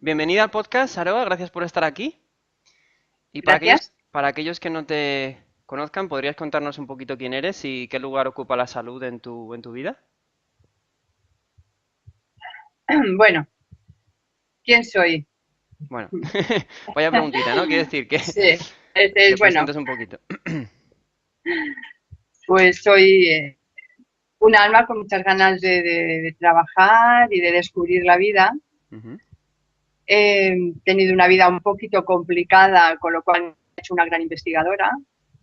Bienvenida al podcast, Aroa, gracias por estar aquí. Y Gracias. para aquellos que no te conozcan, ¿podrías contarnos un poquito quién eres y qué lugar ocupa la salud en tu vida? Bueno, ¿quién soy? Bueno, vaya preguntita, ¿no? Quiero decir que Sí, te bueno, presentes un poquito. pues soy un alma con muchas ganas de trabajar y de descubrir la vida. Ujú, He tenido una vida un poquito complicada, con lo cual he hecho una gran investigadora,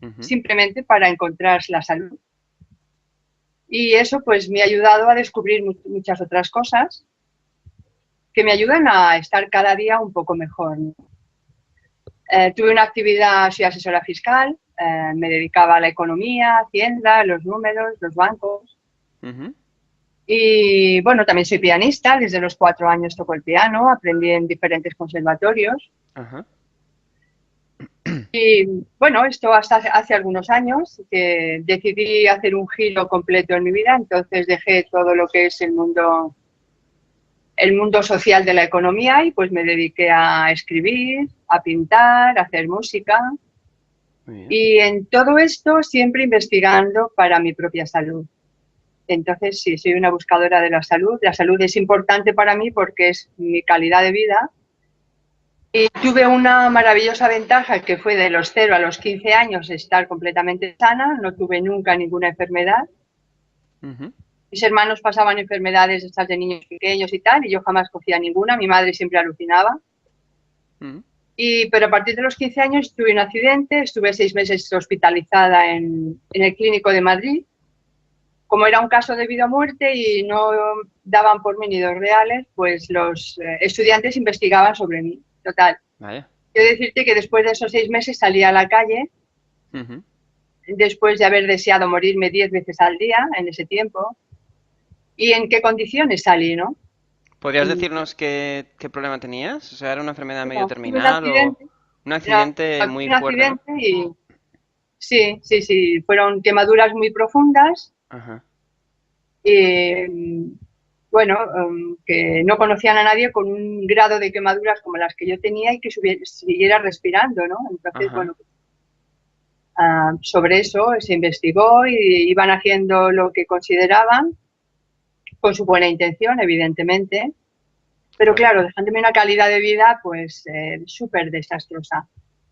ujú, simplemente para encontrar la salud. Y eso pues me ha ayudado a descubrir muchas otras cosas que me ayudan a estar cada día un poco mejor, ¿no? Tuve una actividad, soy asesora fiscal, me dedicaba a la economía, Hacienda, los números, los bancos. ujú. Y bueno, también soy pianista, desde los 4 años toco el piano, aprendí en diferentes conservatorios. Ajá. Y bueno, esto hasta hace algunos años que decidí hacer un giro completo en mi vida, entonces dejé todo lo que es el mundo social de la economía y pues me dediqué a escribir, a pintar, a hacer música. Muy bien. Y en todo esto siempre investigando para mi propia salud. Entonces, sí, soy una buscadora de la salud. La salud es importante para mí porque es mi calidad de vida. Y tuve una maravillosa ventaja que fue de los 0 a los 15 años estar completamente sana. No tuve nunca ninguna enfermedad. Ujú, Mis hermanos pasaban enfermedades estas de niños pequeños y tal, y yo jamás cogía ninguna. Mi madre siempre alucinaba. ujú. Pero a partir de los 15 años tuve un accidente, estuve 6 meses hospitalizada en el Clínico de Madrid. Como era un caso de vida o muerte y no daban por mí ni dos reales, pues los estudiantes investigaban sobre mí. Total. Vaya. Quiero decirte que después de esos 6 meses salí a la calle, Ujú. después de haber deseado morirme 10 veces al día en ese tiempo. ¿Y en qué condiciones salí, no? ¿Podrías Mm, decirnos qué problema tenías? O sea, ¿era una enfermedad medio No, tuve un terminal o accidente, un no, accidente tuve muy un fuerte, ¿no? accidente y sí, sí, sí, fueron quemaduras muy profundas. Ajá. Y, bueno, que no conocían a nadie con un grado de quemaduras como las que yo tenía y que siguiera respirando, ¿no? Entonces, Ajá. bueno, sobre eso se investigó y iban haciendo lo que consideraban, con su buena intención, evidentemente, pero Claro. claro, dejándome una calidad de vida pues súper desastrosa.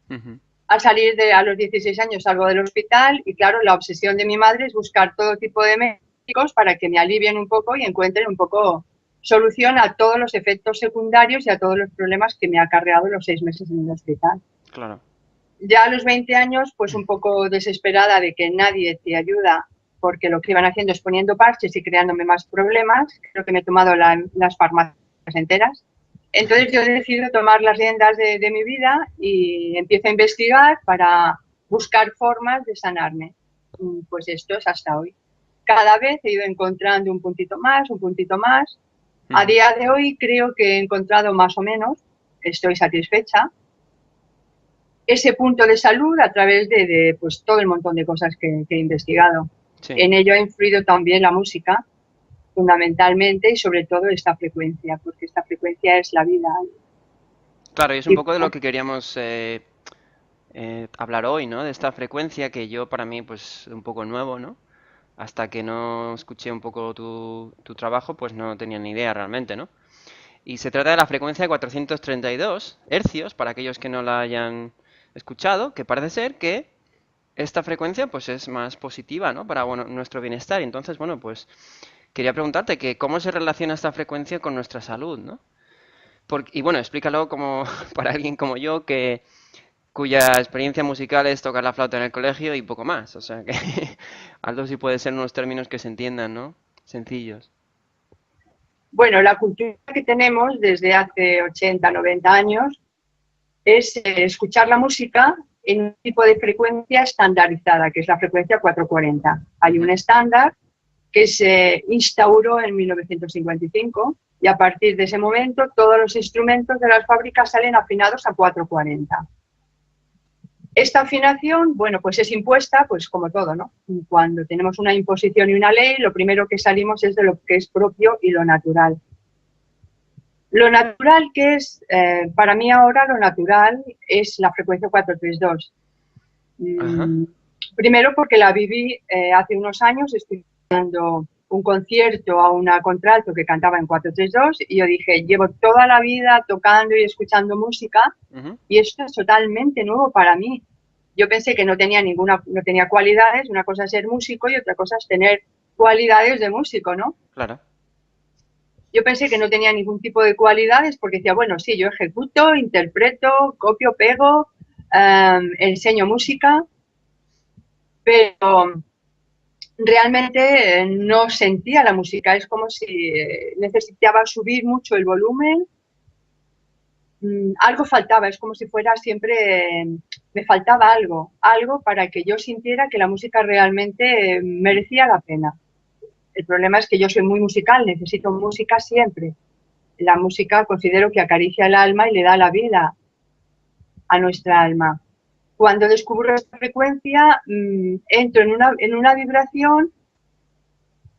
Ujú. Al salir a los 16 años salgo del hospital y claro, la obsesión de mi madre es buscar todo tipo de médicos para que me alivien un poco y encuentren un poco solución a todos los efectos secundarios y a todos los problemas que me ha acarreado los 6 meses en el hospital. Claro. Ya a los 20 años, pues un poco desesperada de que nadie te ayuda porque lo que iban haciendo es poniendo parches y creándome más problemas, creo que me he tomado las farmacias enteras. Entonces yo decido tomar las riendas de mi vida y empiezo a investigar para buscar formas de sanarme. Pues esto es hasta hoy. Cada vez he ido encontrando un puntito más, un puntito más. A Ujú. día de hoy creo que he encontrado más o menos, estoy satisfecha, ese punto de salud a través de pues, todo el montón de cosas que he investigado. Sí. En ello ha influido también la música, fundamentalmente, y sobre todo esta frecuencia, porque esta frecuencia es la vida. Claro, y es un Y poco de lo que queríamos hablar hoy, ¿no? De esta frecuencia que yo para mí pues un poco nuevo, ¿no? Hasta que no escuché un poco tu trabajo, pues no tenía ni idea realmente, ¿no? Y se trata de la frecuencia de 432 hercios, para aquellos que no la hayan escuchado, que parece ser que esta frecuencia pues es más positiva, ¿no? Para bueno, nuestro bienestar. Y entonces, bueno, pues quería preguntarte que cómo se relaciona esta frecuencia con nuestra salud, ¿no? Y bueno, explícalo como para alguien como yo que cuya experiencia musical es tocar la flauta en el colegio y poco más. O sea que algo sí puede ser unos términos que se entiendan, ¿no? Sencillos. bueno, la cultura que tenemos desde hace 80, 90 años es escuchar la música en un tipo de frecuencia estandarizada, que es la frecuencia 440. Hay un Ujú. estándar que se instauró en 1955 y a partir de ese momento todos los instrumentos de las fábricas salen afinados a 440. Esta afinación, bueno, pues es impuesta, pues como todo, ¿no? Cuando tenemos una imposición y una ley, lo primero que salimos es de lo que es propio y lo natural. Lo natural que es, para mí ahora lo natural es la frecuencia 432. Ajá. Primero porque la viví hace unos años escuchando un concierto a una contralto que cantaba en 432 y yo dije, llevo toda la vida tocando y escuchando música Ujú. y esto es totalmente nuevo para mí. Yo pensé que no tenía no tenía cualidades, una cosa es ser músico y otra cosa es tener cualidades de músico, ¿no? Claro. Yo pensé que no tenía ningún tipo de cualidades porque decía, bueno, sí, yo ejecuto, interpreto, copio, pego, enseño música, pero realmente no sentía la música. Es como si necesitaba subir mucho el volumen. Algo faltaba, es como si fuera siempre, me faltaba algo, algo para que yo sintiera que la música realmente merecía la pena. El problema es que yo soy muy musical, necesito música siempre. La música considero que acaricia el alma y le da la vida a nuestra alma. Cuando descubro esta frecuencia, entro en una vibración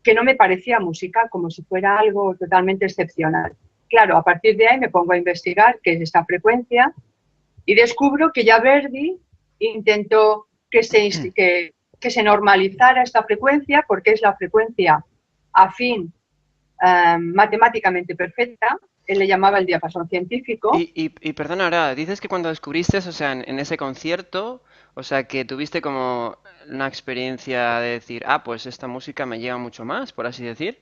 que no me parecía música, como si fuera algo totalmente excepcional. Claro, a partir de ahí me pongo a investigar qué es esta frecuencia y descubro que ya Verdi intentó que se normalizara esta frecuencia porque es la frecuencia afín matemáticamente perfecta. Él le llamaba el diapasón científico. Y perdona, ahora, dices que cuando descubriste, o sea, en ese concierto, o sea, que tuviste como una experiencia de decir, ah, pues esta música me llega mucho más, por así decir.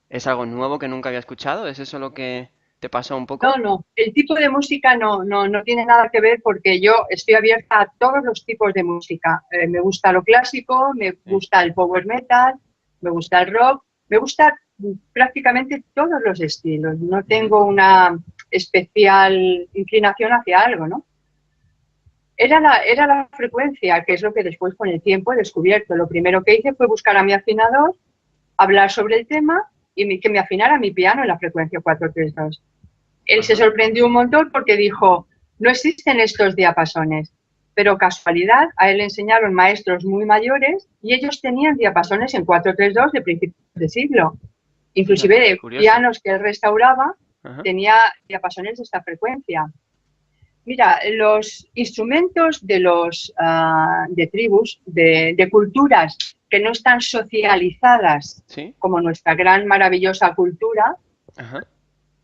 ¿Es algo nuevo que nunca había escuchado? ¿Es eso lo que te pasó un No, poco? no, el tipo de música no tiene nada que ver porque yo estoy abierta a todos los tipos de música. Me gusta lo clásico, me Sí. gusta el power metal, me gusta el rock, me gusta prácticamente todos los estilos. No Ujú. tengo una especial inclinación hacia algo, ¿no? Era la frecuencia, que es lo que después con el tiempo he descubierto. Lo primero que hice fue buscar a mi afinador, hablar sobre el tema y que me afinara mi piano en la frecuencia 432. Él se Ajá. sorprendió un montón porque dijo, no existen estos diapasones, pero casualidad, a él le enseñaron maestros muy mayores y ellos tenían diapasones en 432 de principios de siglo. Inclusive Fíjate, de curioso. pianos que él restauraba, Ajá. tenía diapasones de esta frecuencia. Mira, los instrumentos de los de tribus, de culturas que no están socializadas ¿Sí? como nuestra gran maravillosa cultura, Ajá.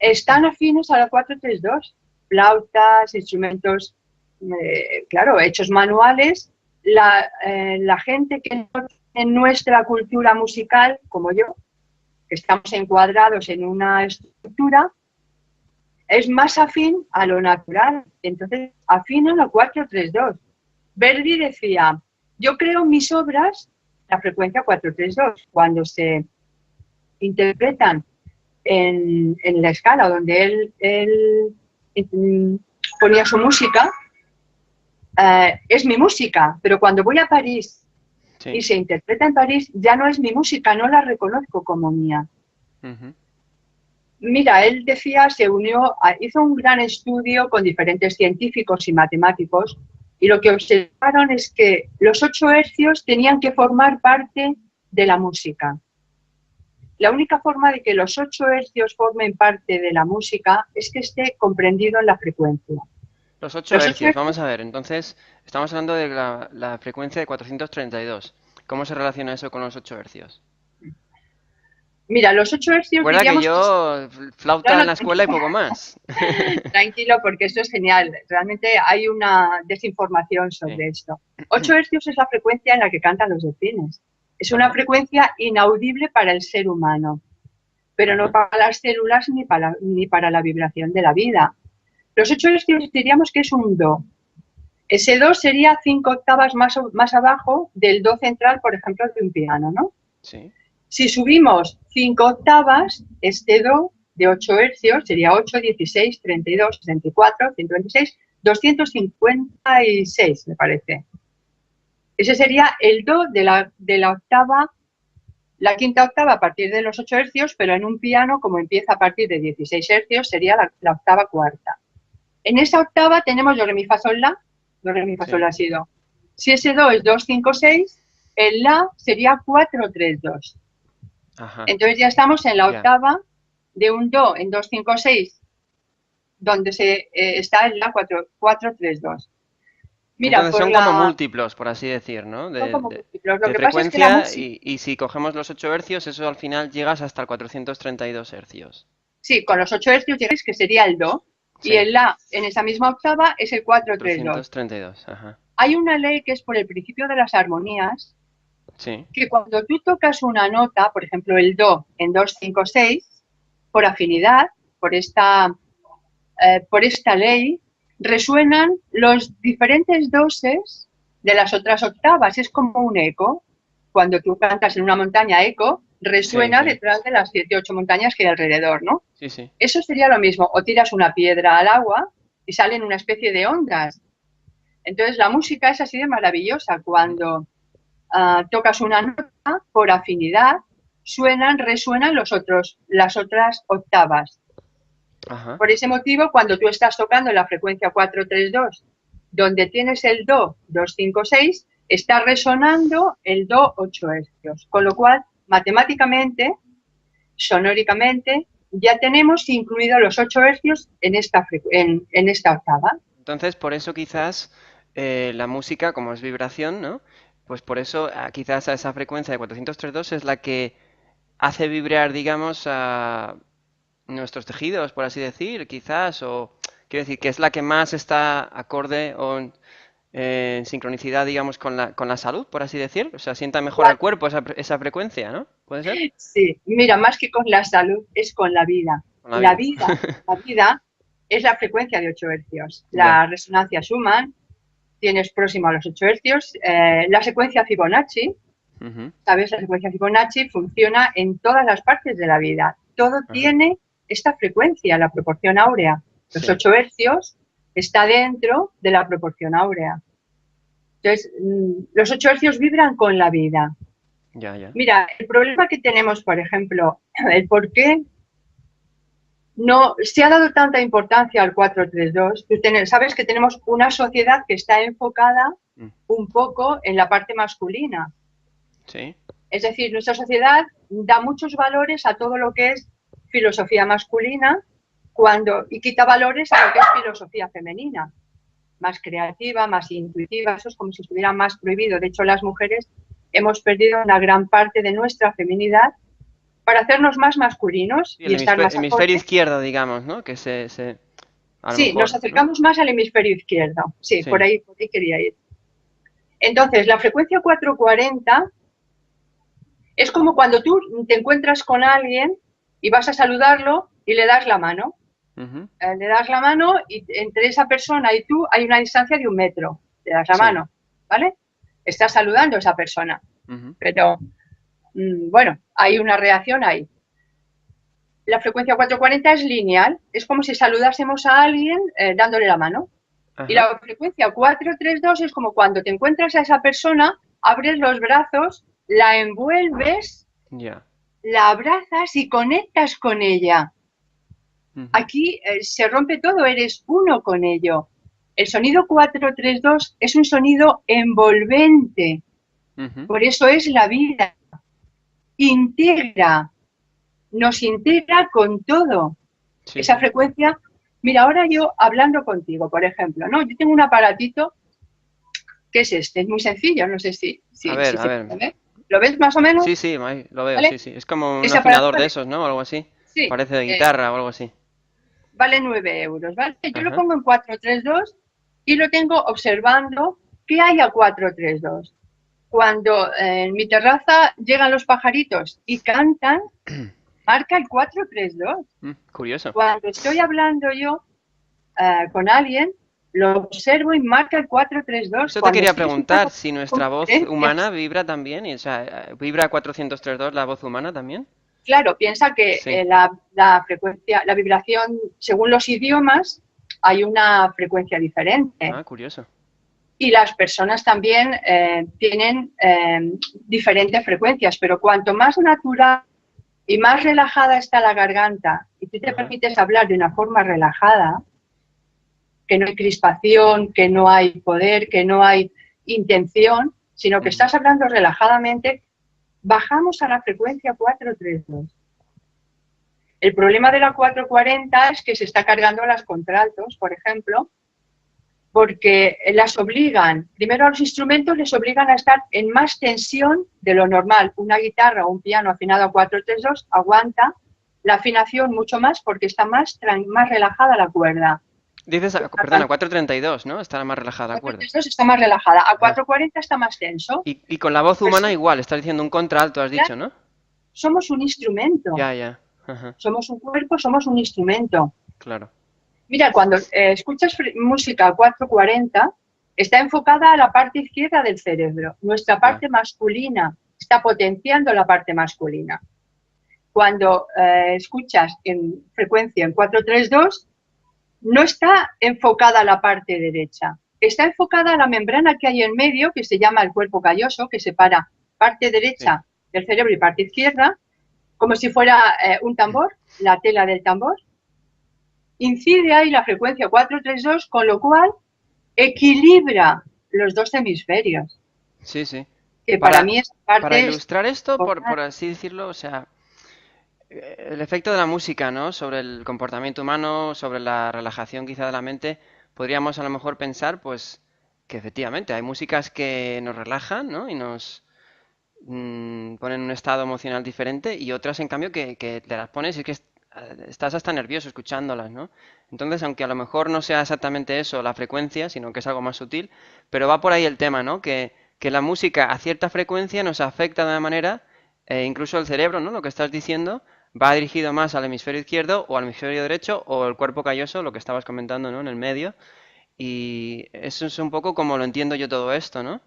están afines a la 432. Flautas, instrumentos, claro, hechos manuales. La gente que no en nuestra cultura musical, como yo, que estamos encuadrados en una estructura, es más afín a lo natural. Entonces, afín a la 432. Verdi decía, yo creo mis obras, la frecuencia 432, cuando se interpretan en la escala donde él ponía su música, es mi música, pero cuando voy a París y Sí. se interpreta en París, ya no es mi música, no la reconozco como mía. Ujú. Mira, él decía, hizo un gran estudio con diferentes científicos y matemáticos y lo que observaron es que los 8 hercios tenían que formar parte de la música. La única forma de que los 8 hercios formen parte de la música es que esté comprendido en la frecuencia. Los 8 Los 8 hercios, hercios, vamos a ver. Entonces, estamos hablando de la frecuencia de 432. ¿Cómo se relaciona eso con los 8 hercios? mira, los 8 hercios Recuerda que diríamos que... yo No, flauta en no, la escuela y tranquilo, poco más. tranquilo, porque esto es genial. Realmente hay una desinformación Sí. sobre esto. 8 hercios es la frecuencia en la que cantan los delfines. Es una Ajá. frecuencia inaudible para el ser humano, pero no Ajá. para las células ni para la vibración de la vida. Los 8 hercios diríamos que es un do. Ese do sería 5 octavas más abajo del do central, por ejemplo, de un piano, ¿no? Sí. Si subimos 5 octavas, este do de 8 hercios sería 8, 16, 32, 64, 126, 256, me parece. Ese sería el do de la octava, la quinta octava a partir de los 8 hercios, pero en un piano, como empieza a partir de 16 hercios, sería la octava cuarta. En esa octava tenemos do, re, mi, fa, sol, la. Do, re, mi, fa, sol, Sí. la, si, do. Si ese do es 2, 5, 6, el la sería 4, 3, 2. Ajá. Entonces ya estamos en la Ya. octava de un do en 2, 5, 6. donde está el La 432. Mira, Entonces son como múltiplos, por así decir, ¿no? son como múltiplos. Lo De que pasa es que la frecuencia música, y si cogemos los 8 hercios, eso al final llegas hasta el 432 hercios. sí, con los 8 hercios llegáis que sería el Do, y Sí, el La en esa misma octava es el 432. 432, ajá. Hay una ley que es por el principio de las armonías, Sí, que cuando tú tocas una nota, por ejemplo el Do en 2, 5, 6, por afinidad, por esta ley, resuenan los diferentes doses de las otras octavas. Es como un eco. Cuando tú cantas en una montaña eco, sí, resuena sí, detrás de las 7, 8 montañas que hay alrededor, ¿no? sí, sí. Eso sería lo mismo. O tiras una piedra al agua y salen una especie de ondas. Entonces la música es así de maravillosa. Cuando tocas una nota por afinidad, resuenan las otras octavas. Ajá, Por ese motivo, cuando tú estás tocando la frecuencia 432, donde tienes el Do 2, 5, 6, está resonando el Do 8 hercios. Con lo cual, matemáticamente, sonóricamente, ya tenemos incluidos los 8 hercios en esta octava. entonces por eso quizás la música, como es vibración, ¿no? Pues por eso quizás a esa frecuencia de 432 es la que hace vibrar, digamos, a nuestros tejidos, por así decir, quizás, o quiero decir que es la que más está acorde o en sincronicidad, digamos, con la salud, por así decir. O sea, sienta mejor al cuerpo esa frecuencia, ¿no? ¿Puede ser? Sí, mira, más que con la salud, es con la vida. Con la La vida. vida, la vida es la frecuencia de 8 hercios. Ya. La resonancia Schumann tienes próximo a los 8 hercios. La secuencia Fibonacci, Ujú. ¿sabes? La secuencia Fibonacci funciona en todas las partes de la vida. Todo Ajá. tiene esta frecuencia, la proporción áurea. Los Sí. 8 hercios está dentro de la proporción áurea. Entonces, los 8 hercios vibran con la vida. Ya, ya. Mira, el problema que tenemos, por ejemplo, el por qué no se ha dado tanta importancia al 432. Sabes que tenemos una sociedad que está enfocada Mm. un poco en la parte masculina. Sí. Es decir, nuestra sociedad da muchos valores a todo lo que es filosofía masculina y quita valores a lo que es filosofía femenina, más creativa, más intuitiva. Eso es como si estuviera más prohibido. De hecho, las mujeres hemos perdido una gran parte de nuestra feminidad para hacernos más masculinos Sí, el y estar más hemisferio acorde. izquierdo, digamos, ¿no? A lo Sí, nos mejor, ¿no? acercamos más al hemisferio izquierdo. Sí, Sí. por ahí quería ir. Entonces, la frecuencia 440 es como cuando tú te encuentras con alguien y vas a saludarlo y le das la mano. Ujú. Le das la mano y entre esa persona y tú hay una distancia de 1 metro. Le das la Sí. mano, ¿vale? Estás saludando a esa persona. Ujú. Pero, bueno, hay una reacción ahí. La frecuencia 440 es lineal. Es como si saludásemos a alguien dándole la mano. Y Ajá. la frecuencia 432 es como cuando te encuentras a esa persona, abres los brazos, la envuelves, Ya. la abrazas y conectas con ella. Ujú. Aquí se rompe todo, eres uno con ello. El sonido 432 es un sonido envolvente, Ujú. por eso es la vida. Integra, nos integra con todo. Sí, Esa sí. frecuencia, mira, ahora yo hablando contigo, por ejemplo, ¿no? Yo tengo un aparatito que es este, es muy sencillo, no sé si A se ver. puede ver. ¿Lo ves más o Sí, menos? sí, lo veo, sí, ¿Vale? sí. Es como un Ese aparato afinador de vale, esos, ¿no? O algo así. sí, Parece de guitarra o algo así. vale 9 euros, ¿vale? Yo lo Ajá. pongo en 432 y lo tengo observando qué hay a 432. Cuando en mi terraza llegan los pajaritos y cantan, marca el 432. Curioso. Cuando estoy hablando yo con alguien, lo observo y marca el 432. Eso te Cuando quería estoy preguntar, escuchando si nuestra voz humana conferencias, vibra también, o sea, ¿vibra 432 la voz humana también? claro, piensa que Sí. la frecuencia, la vibración, según los idiomas, hay una frecuencia diferente. Ah, curioso. Y las personas también tienen diferentes frecuencias, pero cuanto más natural y más relajada está la garganta y tú te Ajá. permites hablar de una forma relajada, que no hay crispación, que no hay poder, que no hay intención, sino que Ujú. estás hablando relajadamente, bajamos a la frecuencia 432. El problema de la 440 es que se está cargando a las contraltos, por ejemplo, porque las obligan, primero a los instrumentos les obligan a estar en más tensión de lo normal. Una guitarra o un piano afinado a 432 aguanta la afinación mucho más porque está más relajada la cuerda. Dices, perdona, 432, ¿no? Estará más relajada la cuerda. 432 está más relajada, a Ajá. 440 está más tenso. Y con la voz Pues, humana igual, estás diciendo un contralto, has dicho, ¿no? somos un instrumento, Ya, ya. Ajá, somos un cuerpo, somos un instrumento. claro. Mira, cuando escuchas música a 440, está enfocada a la parte izquierda del cerebro. Nuestra Ya. parte masculina está potenciando la parte masculina. Cuando escuchas en frecuencia en 432, no está enfocada a la parte derecha. Está enfocada a la membrana que hay en medio, que se llama el cuerpo calloso, que separa parte Sí. derecha del cerebro y parte izquierda, como si fuera un tambor, la tela del tambor. Incide ahí la frecuencia 432, con lo cual equilibra los dos hemisferios, Sí, sí. que para Para, mí esa para parte es ilustrar esto, por importante. así decirlo, o sea, el efecto de la música, ¿no? Sobre el comportamiento humano, sobre la relajación quizá de la mente, podríamos a lo mejor pensar, pues, que efectivamente hay músicas que nos relajan, ¿no? Y nos ponen en un estado emocional diferente y otras, en cambio, que te las pones y es que estás hasta nervioso escuchándolas, ¿no? Entonces, aunque a lo mejor no sea exactamente eso la frecuencia, sino que es algo más sutil, pero va por ahí el tema, ¿no? Que la música a cierta frecuencia nos afecta de una manera, incluso el cerebro, ¿no? Lo que estás diciendo va dirigido más al hemisferio izquierdo o al hemisferio derecho o el cuerpo calloso, lo que estabas comentando, ¿no? En el medio. Y eso es un poco como lo entiendo yo todo esto, ¿no?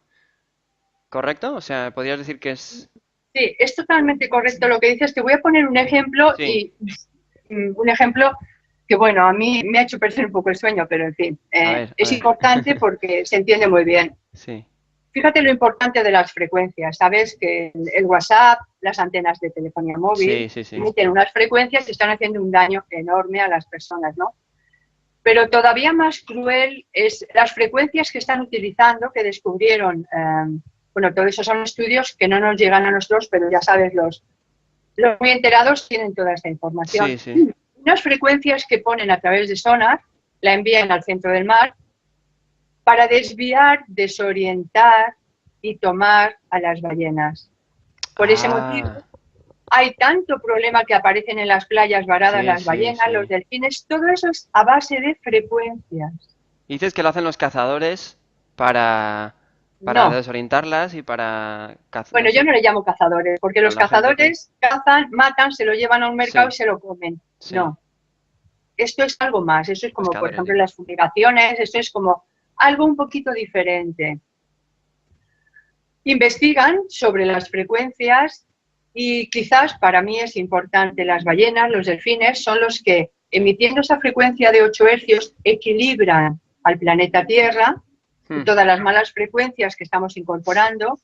¿Correcto? O sea, podrías decir que es... Sí, es totalmente correcto lo que dices. Te voy a poner un ejemplo Sí, y un ejemplo que, bueno, a mí me ha hecho perder un poco el sueño, pero en fin, a ver, a es ver. importante porque se entiende muy bien. Sí, Fíjate lo importante de las frecuencias. Sabes que el WhatsApp, las antenas de telefonía móvil, sí, sí, sí. emiten unas frecuencias y están haciendo un daño enorme a las personas, ¿no? Pero todavía más cruel es las frecuencias que están utilizando, que descubrieron, bueno, todos esos son estudios que no nos llegan a nosotros, pero ya sabes, los muy enterados tienen toda esta Sí, información. sí. Unas frecuencias que ponen a través de sonar, la envían al centro del mar para desviar, desorientar y tomar a las ballenas. Por ese Ah, motivo, hay tanto problema que aparecen en las playas varadas sí, las sí, ballenas, los sí. delfines, todo eso es a base de frecuencias. Dices que lo hacen los cazadores para No. desorientarlas y para Bueno, no yo sé, no le llamo cazadores, porque pero los la gente que... cazadores cazan, matan, se lo llevan a un mercado y Sí, se lo comen. sí, No. Esto es algo más. Eso es como, por pescadores, ejemplo, digo. las fumigaciones, esto es como algo un poquito diferente. Investigan sobre las frecuencias y quizás para mí es importante, las ballenas, los delfines, son los que, emitiendo esa frecuencia de 8 hercios, equilibran al planeta Tierra y Hmm. todas las malas frecuencias que estamos incorporando.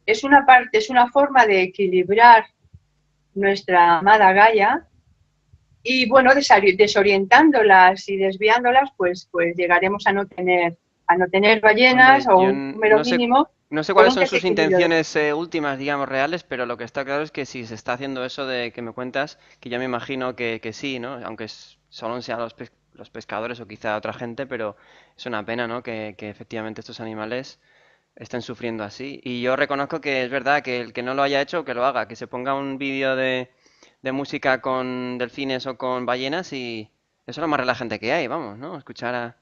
Es una parte, es una forma de equilibrar nuestra amada Gaia y, bueno, desorientándolas y desviándolas, pues llegaremos a no tener ballenas Hombre, o yo un número no sé, mínimo no sé por cuáles un son sus desequilibrio de... intenciones últimas, digamos, reales, pero lo que está claro es que si se está haciendo eso de que me cuentas, que ya me imagino que sí, ¿no? Aunque solo sean los pescadores o quizá otra gente, pero es una pena, ¿no? Que efectivamente estos animales estén sufriendo así. Y yo reconozco que es verdad que el que no lo haya hecho, que lo haga, que se ponga un vídeo de música con delfines o con ballenas y eso es lo más relajante que hay, vamos, ¿no? Escuchar a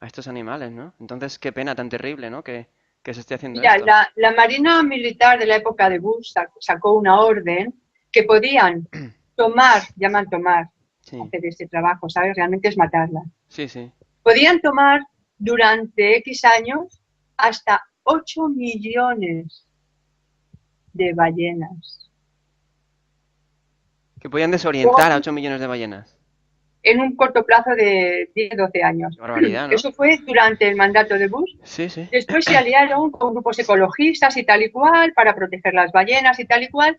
estos animales, ¿no? Entonces, qué pena tan terrible, ¿no? Que se esté haciendo Mira, esto. la Marina Militar de la época de Bush sacó una orden que podían tomar, llaman tomar, Sí, hacer ese trabajo, ¿sabes? Realmente es matarlas. sí, sí. Podían tomar durante X años hasta 8 millones de ballenas. Que podían Luego, desorientar a 8 millones de ballenas. en un corto plazo de 10, 12 años. Qué barbaridad, ¿no? Eso fue durante el mandato de Bush. Sí, sí. Después se aliaron con grupos ecologistas y tal y cual para proteger las ballenas y tal y cual,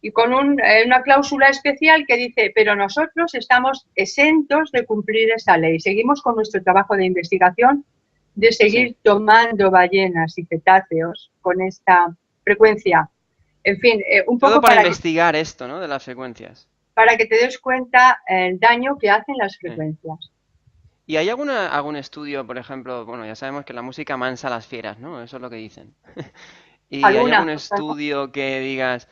y con una cláusula especial que dice, pero nosotros estamos exentos de cumplir esa ley. Seguimos con nuestro trabajo de investigación de Sí. seguir tomando ballenas y cetáceos con esta frecuencia. En fin, un Todo poco para para... investigar esto, ¿no? De las frecuencias. para que te des cuenta el daño que hacen las sí. frecuencias. ¿Y hay algún estudio, por ejemplo, bueno, ya sabemos que la música mansa a las fieras, ¿no? Eso es lo que dicen. ¿Y hay algún Algunas, estudio que digas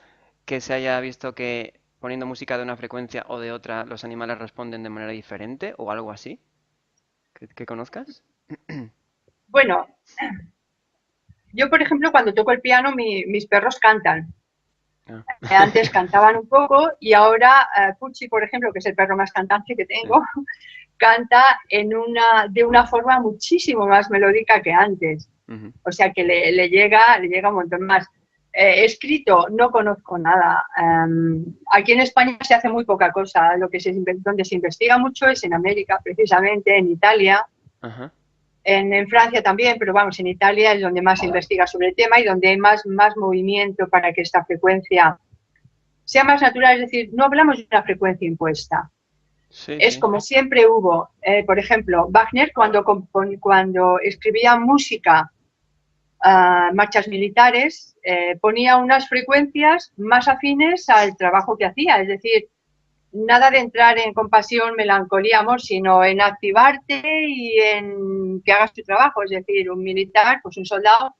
que se haya visto que poniendo música de una frecuencia o de otra los animales responden de manera diferente o algo así? ¿Que conozcas? bueno, yo por ejemplo cuando toco el piano mis perros cantan. Ah, Antes cantaban un poco y ahora Pucci, por ejemplo, que es el perro más cantante que sí. tengo, canta de una forma muchísimo más melódica que antes. Ujú. O sea que le llega un montón más. Escrito, no conozco nada. Aquí en España se hace muy poca cosa. Donde se investiga mucho es en América, precisamente, en Italia, Ajá. en Francia también, pero vamos, en Italia es donde más se investiga sobre el tema y donde hay más movimiento para que esta frecuencia sea más natural. Es decir, no hablamos de una frecuencia impuesta. Sí, Es sí. como siempre hubo, por ejemplo, Wagner cuando escribía música, marchas militares, ponía unas frecuencias más afines al trabajo que hacía. Es decir, nada de entrar en compasión, melancolía, amor, sino en activarte y en que hagas tu trabajo. Es decir, un militar, pues un soldado,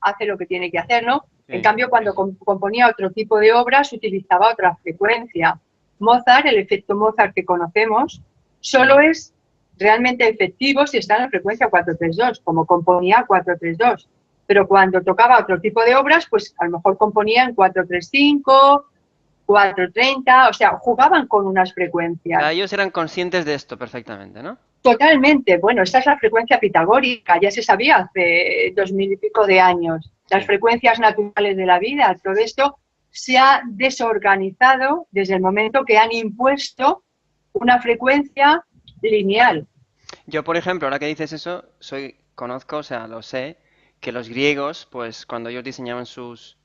hace lo que tiene que hacer, ¿no? En Sí. cambio, cuando componía otro tipo de obras, utilizaba otra frecuencia. Mozart, el efecto Mozart que conocemos, solo Ujú. es realmente efectivo si está en la frecuencia 432, como componía 432. Pero cuando tocaba otro tipo de obras, pues a lo mejor componía en 435, 430, o sea, jugaban con unas O sea, frecuencias. ellos eran conscientes de esto perfectamente, ¿no? Totalmente. Bueno, esta es la frecuencia pitagórica, ya se sabía hace 2000 y pico de años. Las Sí. frecuencias naturales de la vida, todo esto se ha desorganizado desde el momento que han impuesto una frecuencia lineal. Yo, por ejemplo, ahora que dices eso, conozco, o sea, lo sé, que los griegos, pues cuando ellos diseñaban sus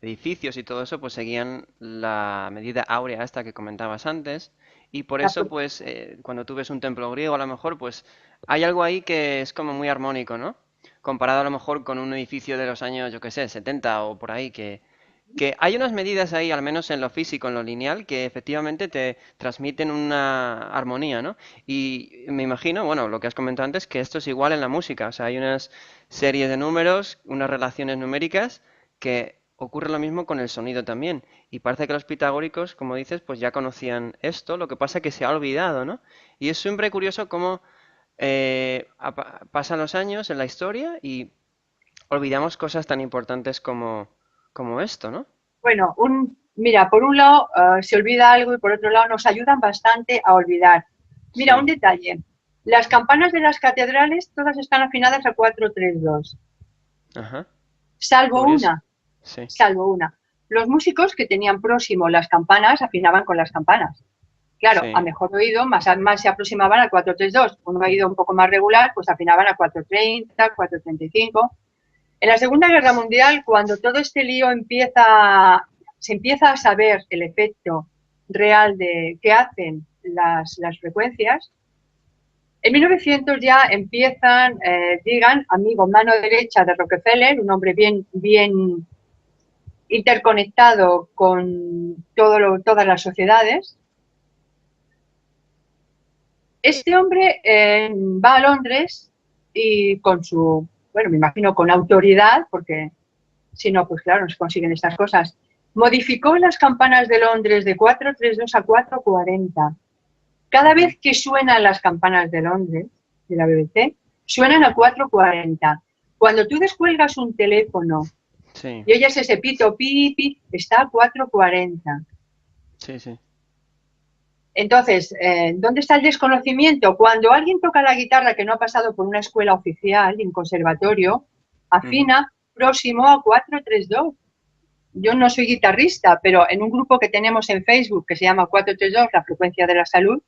edificios y todo eso, pues seguían la medida áurea esta que comentabas antes, y por eso, pues, cuando tú ves un templo griego, a lo mejor, pues, hay algo ahí que es como muy armónico, ¿no? Comparado a lo mejor con un edificio de los años, yo qué sé, 70 o por ahí, que hay unas medidas ahí, al menos en lo físico, en lo lineal, que efectivamente te transmiten una armonía, ¿no? Y me imagino, bueno, lo que has comentado antes, que esto es igual en la música. O sea, hay unas series de números, unas relaciones numéricas, que ocurre lo mismo con el sonido también. Y parece que los pitagóricos, como dices, pues ya conocían esto, lo que pasa que se ha olvidado, ¿no? Y es siempre curioso cómo pasan los años en la historia y olvidamos cosas tan importantes como esto, ¿no? Bueno, mira, por un lado se olvida algo y por otro lado nos ayudan bastante a olvidar. Mira, un Sí. detalle. Las campanas de las catedrales todas están afinadas a 432, Ajá. salvo Curioso. una, Sí, salvo una. Los músicos que tenían próximo las campanas afinaban con las campanas. Claro, a sí. mejor oído, más se aproximaban al 432. Un oído un poco más regular, pues afinaban a 430, 435. En la Segunda Guerra Mundial, cuando todo este lío se empieza a saber el efecto real de qué hacen las frecuencias, en 1900 ya empiezan, digan, amigo, mano derecha de Rockefeller, un hombre bien interconectado con todas las sociedades. Este hombre va a Londres y bueno, me imagino con autoridad, porque si no, pues claro, no se consiguen estas cosas, modificó las campanas de Londres de 432 a 440. Cada Ujú. vez que suenan las campanas de Londres, de la BBC, suenan a 440. Cuando tú descuelgas un teléfono Sí, y oyes ese pito, pi, está a 440. sí, sí. Entonces, ¿dónde está el desconocimiento? Cuando alguien toca la guitarra que no ha pasado por una escuela oficial, en conservatorio, Ujú. afina próximo a 432. Yo no soy guitarrista, pero en un grupo que tenemos en Facebook que se llama 432, la frecuencia de la salud,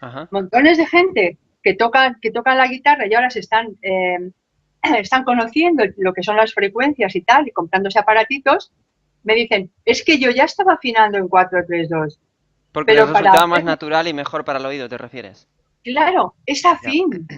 Ajá. montones de gente que tocan la guitarra y ahora están conociendo lo que son las frecuencias y tal, y comprándose aparatitos, me dicen, es que yo ya estaba afinando en 432, Porque les pero para resultaba más hacer, natural y mejor para el oído, ¿te refieres? claro, es Ya. afín,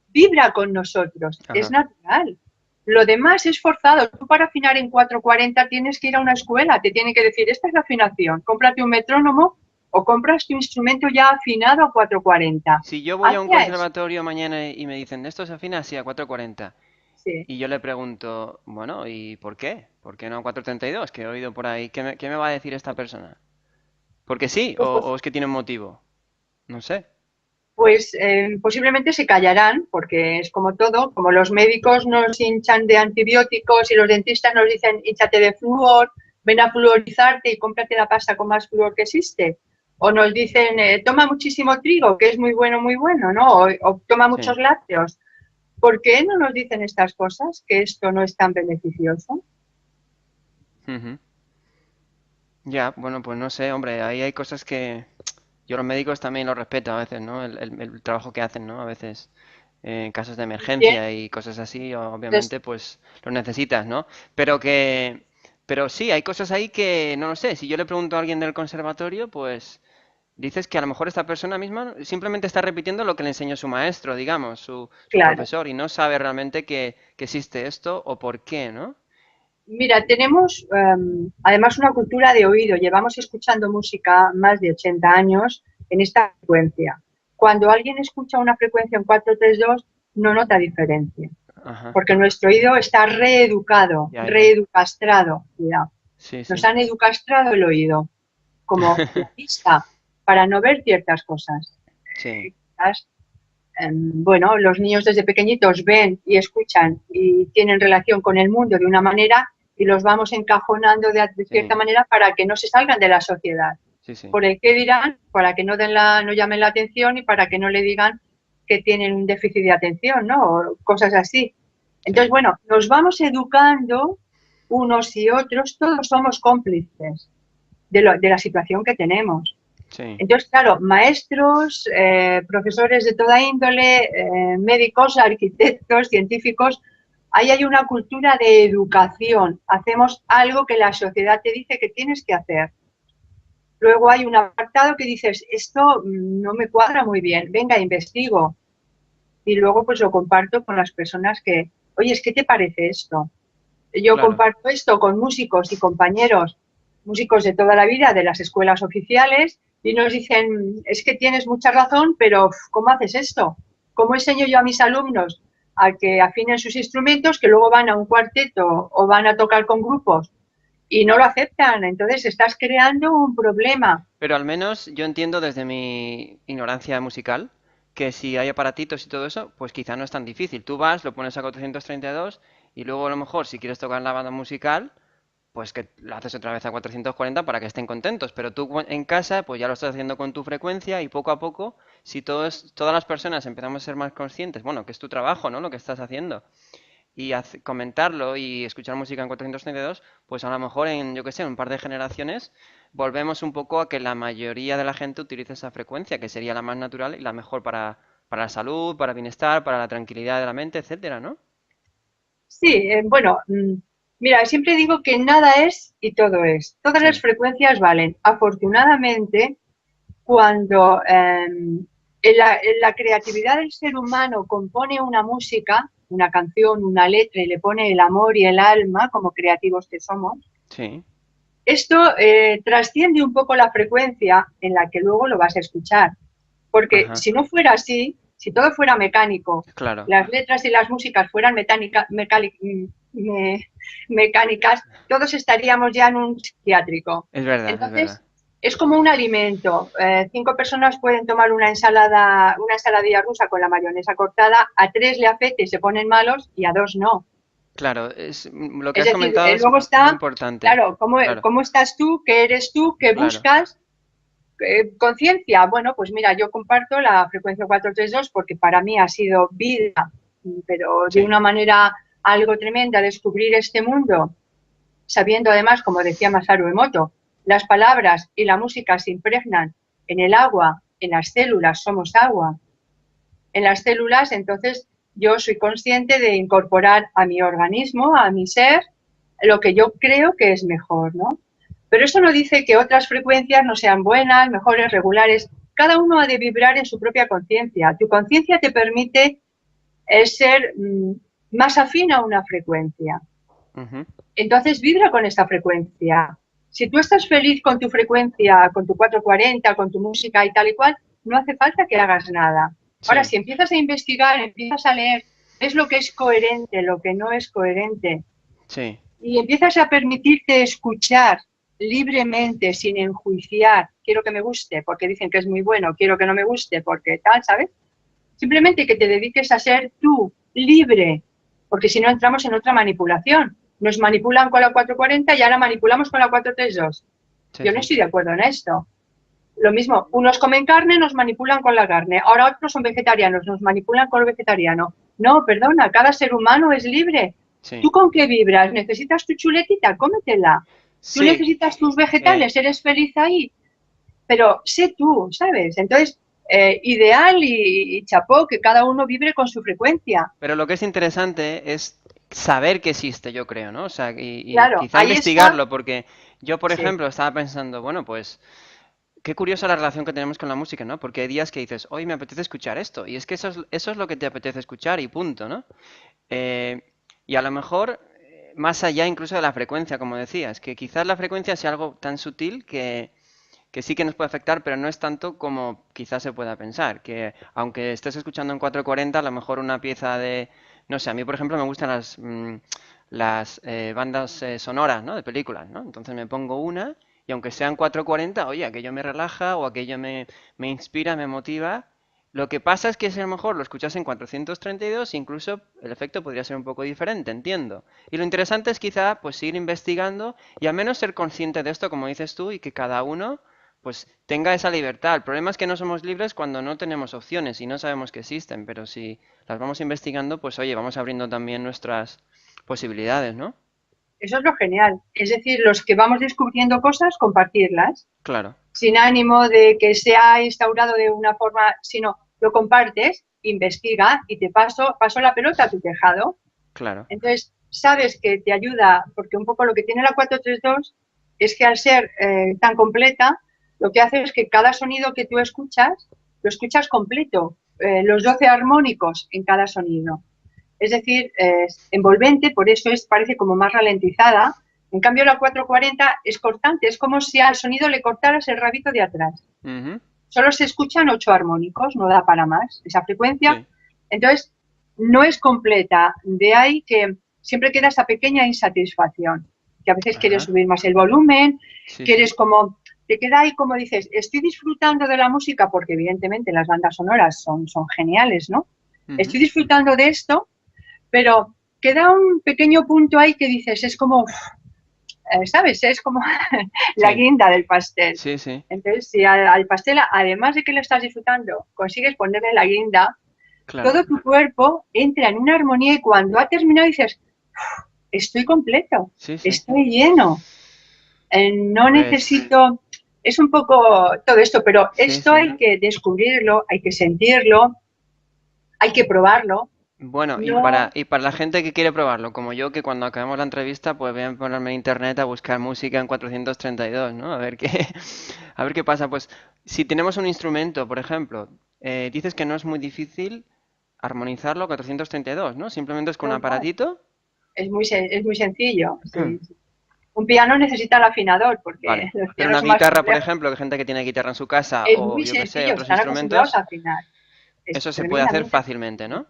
vibra con nosotros, es Ajá. natural. Lo demás es forzado. Tú para afinar en 440 tienes que ir a una escuela, te tienen que decir, esta es la afinación, cómprate un metrónomo o compras tu instrumento ya afinado a 440. Si yo voy a un Hazte a eso. conservatorio mañana y me dicen, esto se afina así a 440, Sí. y yo le pregunto, bueno, ¿y por qué? ¿Por qué no a 432? Que he oído por ahí. Qué me va a decir esta persona? ¿Porque sí? Pues, O es que tiene un motivo? No sé. posiblemente se callarán, porque es como todo, como los médicos nos hinchan de antibióticos y los dentistas nos dicen hinchate de flúor, ven a fluorizarte y cómprate la pasta con más flúor que existe. O nos dicen toma muchísimo trigo, que es muy bueno, ¿no? O toma Sí. muchos lácteos. ¿Por qué no nos dicen estas cosas, que esto no es tan beneficioso? Ujú. Ya, bueno, pues no sé, hombre, ahí hay cosas que yo los médicos también los respeto a veces, ¿no? El trabajo que hacen, ¿no? A veces en casos de Bien, emergencia y cosas así, pues, obviamente, pues los necesitas, ¿no? Pero que, pero sí, hay cosas ahí que no lo sé. Si yo le pregunto a alguien del conservatorio, pues dices que a lo mejor esta persona misma simplemente está repitiendo lo que le enseñó su maestro, digamos, su claro. profesor, y no sabe realmente que existe esto o por qué, ¿no? Mira, tenemos además una cultura de oído. Llevamos escuchando música más de 80 años en esta frecuencia. Cuando alguien escucha una frecuencia en 432, no nota diferencia, Ajá, porque nuestro oído está reeducado, ya, ya. reeducastrado. Cuidado. Sí, Nos sí. han educastrado el oído, como la vista, para no ver ciertas cosas. Sí, Quizás, bueno, los niños desde pequeñitos ven y escuchan y tienen relación con el mundo de una manera y los vamos encajonando de cierta sí, manera para que no se salgan de la sociedad. sí, sí. Por el que dirán, para que no, no llamen la atención y para que no le digan que tienen un déficit de atención, ¿no? O cosas así. Entonces, Sí, bueno, nos vamos educando unos y otros, todos somos cómplices de la situación que tenemos. sí. Entonces, claro, maestros, profesores de toda índole, médicos, arquitectos, científicos, ahí hay una cultura de educación. Hacemos algo que la sociedad te dice que tienes que hacer. Luego hay un apartado que dices, esto no me cuadra muy bien, venga, investigo. Y luego pues lo comparto con las personas que, oye, ¿qué te parece esto? Yo Claro. comparto esto con músicos y compañeros, músicos de toda la vida, de las escuelas oficiales, y nos dicen, es que tienes mucha razón, pero ¿cómo haces esto? ¿Cómo enseño yo a mis alumnos a que afinen sus instrumentos, que luego van a un cuarteto o van a tocar con grupos y no lo aceptan? Entonces estás creando un problema. Pero al menos yo entiendo desde mi ignorancia musical que si hay aparatitos y todo eso, pues quizá no es tan difícil. Tú vas, lo pones a 432 y luego a lo mejor si quieres tocar en la banda musical, pues que lo haces otra vez a 440 para que estén contentos. Pero tú en casa, pues ya lo estás haciendo con tu frecuencia y poco a poco, si todas las personas empezamos a ser más conscientes, bueno, que es tu trabajo, ¿no? Lo que estás haciendo y comentarlo y escuchar música en 432, pues a lo mejor en, yo que sé, un par de generaciones volvemos un poco a que la mayoría de la gente utilice esa frecuencia, que sería la más natural y la mejor para la salud, para el bienestar, para la tranquilidad de la mente, etcétera, ¿no? Sí, bueno, mira, siempre digo que nada es y todo es. Todas las Sí, frecuencias valen. Afortunadamente, cuando en la creatividad del ser humano compone una música, una canción, una letra y le pone el amor y el alma como creativos que somos, sí, esto trasciende un poco la frecuencia en la que luego lo vas a escuchar. Porque ajá, si no fuera así, si todo fuera mecánico, claro, las letras y las músicas fueran mecánicas, todos estaríamos ya en un psiquiátrico. es verdad, es verdad. Entonces, es como un alimento. 5 personas pueden tomar una ensaladilla rusa con la mayonesa cortada, a 3 le afecta y se ponen malos y a 2 no. Claro, lo que Es has decir, comentado es luego muy está, importante. claro, Claro, cómo estás tú, qué eres tú, qué claro, buscas. Conciencia, bueno, pues mira, yo comparto la frecuencia 432 porque para mí ha sido vida, pero de sí, una manera algo tremenda descubrir este mundo, sabiendo además, como decía Masaru Emoto, las palabras y la música se impregnan en el agua, en las células, somos agua, en las células, entonces yo soy consciente de incorporar a mi organismo, a mi ser, lo que yo creo que es mejor, ¿no? Pero eso no dice que otras frecuencias no sean buenas, mejores, regulares. Cada uno ha de vibrar en su propia conciencia. Tu conciencia te permite ser más afín a una frecuencia. ujú, Entonces vibra con esta frecuencia. Si tú estás feliz con tu frecuencia, con tu 440, con tu música y tal y cual, no hace falta que hagas nada. Ahora, Sí, si empiezas a investigar, empiezas a leer, ves lo que es coherente, lo que no es coherente, sí, y empiezas a permitirte escuchar libremente, sin enjuiciar, quiero que me guste porque dicen que es muy bueno, quiero que no me guste porque tal, ¿sabes? Simplemente que te dediques a ser tú, libre, porque si no entramos en otra manipulación. Nos manipulan con la 440 y ahora manipulamos con la 432. sí, Yo no sí. estoy de acuerdo en esto. Lo mismo, unos comen carne, nos manipulan con la carne. Ahora otros son vegetarianos, nos manipulan con lo vegetariano. No, perdona, cada ser humano es libre. Sí, ¿Tú con qué vibras? ¿Necesitas tu chuletita? Cómetela. ¿Tú sí, necesitas tus eh, vegetales? ¿Eres feliz ahí? Pero sé tú, ¿sabes? Entonces, ideal y chapó que cada uno vibre con su frecuencia. pero lo que es interesante es saber que existe, yo creo, ¿no? O sea, y Claro, quizá ahí está. investigarlo, porque yo, por Sí, ejemplo, estaba pensando, bueno, pues qué curiosa la relación que tenemos con la música, ¿no? Porque hay días que dices, hoy me apetece escuchar esto, y es que eso es lo que te apetece escuchar y punto, ¿no? Eh, y a lo mejor, más allá incluso de la frecuencia, como decías, que quizás la frecuencia sea algo tan sutil que sí que nos puede afectar, pero no es tanto como quizás se pueda pensar. Que aunque estés escuchando en 440, a lo mejor una pieza de... No sé, a mí por ejemplo me gustan las bandas sonoras, ¿no? De películas, ¿no? Entonces me pongo una y aunque sean 440, oye, aquello me relaja o aquello me inspira, me motiva. Lo que pasa es que si a lo mejor lo escuchas en 432, incluso el efecto podría ser un poco diferente, entiendo. Y lo interesante es quizá pues seguir investigando y al menos ser consciente de esto, como dices tú, y que cada uno pues tenga esa libertad. El problema es que no somos libres cuando no tenemos opciones y no sabemos que existen, pero si las vamos investigando, pues oye, vamos abriendo también nuestras posibilidades, ¿no? eso es lo genial. Es decir, los que vamos descubriendo cosas, compartirlas, Claro, sin ánimo de que sea instaurado de una forma, sino lo compartes, investiga y te paso la pelota a tu tejado. claro. Entonces, sabes que te ayuda, porque un poco lo que tiene la 432 es que al ser tan completa, lo que hace es que cada sonido que tú escuchas, lo escuchas completo, los 12 armónicos en cada sonido. Es decir, es envolvente, por eso parece como más ralentizada. En cambio, la 440 es cortante, es como si al sonido le cortaras el rabito de atrás. Ujú, Solo se escuchan 8 armónicos, no da para más esa frecuencia. sí, Entonces, no es completa. De ahí que siempre queda esa pequeña insatisfacción, que a veces quieres ajá, subir más el volumen, sí, sí. quieres como, te queda ahí como dices, estoy disfrutando de la música, porque evidentemente las bandas sonoras son geniales, ¿no? Ujú, Estoy disfrutando de esto, pero queda un pequeño punto ahí que dices, es como, ¿sabes? Es como la sí, guinda del pastel. sí, sí, Entonces, si al pastel, además de que lo estás disfrutando, consigues ponerle la guinda, claro, todo tu cuerpo entra en una armonía y cuando ha terminado dices, estoy completo, sí, sí. estoy lleno, no Pues necesito, es un poco todo esto, pero sí, esto sí. hay que descubrirlo, hay que sentirlo, hay que probarlo. Bueno, No, y para la gente que quiere probarlo, como yo, que cuando acabemos la entrevista, pues voy a ponerme en internet a buscar música en 432, ¿no? A ver qué, a ver qué pasa. Pues si tenemos un instrumento, por ejemplo, dices que no es muy difícil armonizarlo a 432, ¿no? Simplemente es con un no, no, aparatito. es muy sencillo. Sí. Un piano necesita el afinador porque Vale. los Pero pianos una son más guitarra, por complejos. ejemplo, que gente que tiene guitarra en su casa Es o muy yo qué sé, sencillo, otros están acostumbrados instrumentos, a afinar. Es eso se puede hacer tremendamente fácilmente, sencillo. ¿no?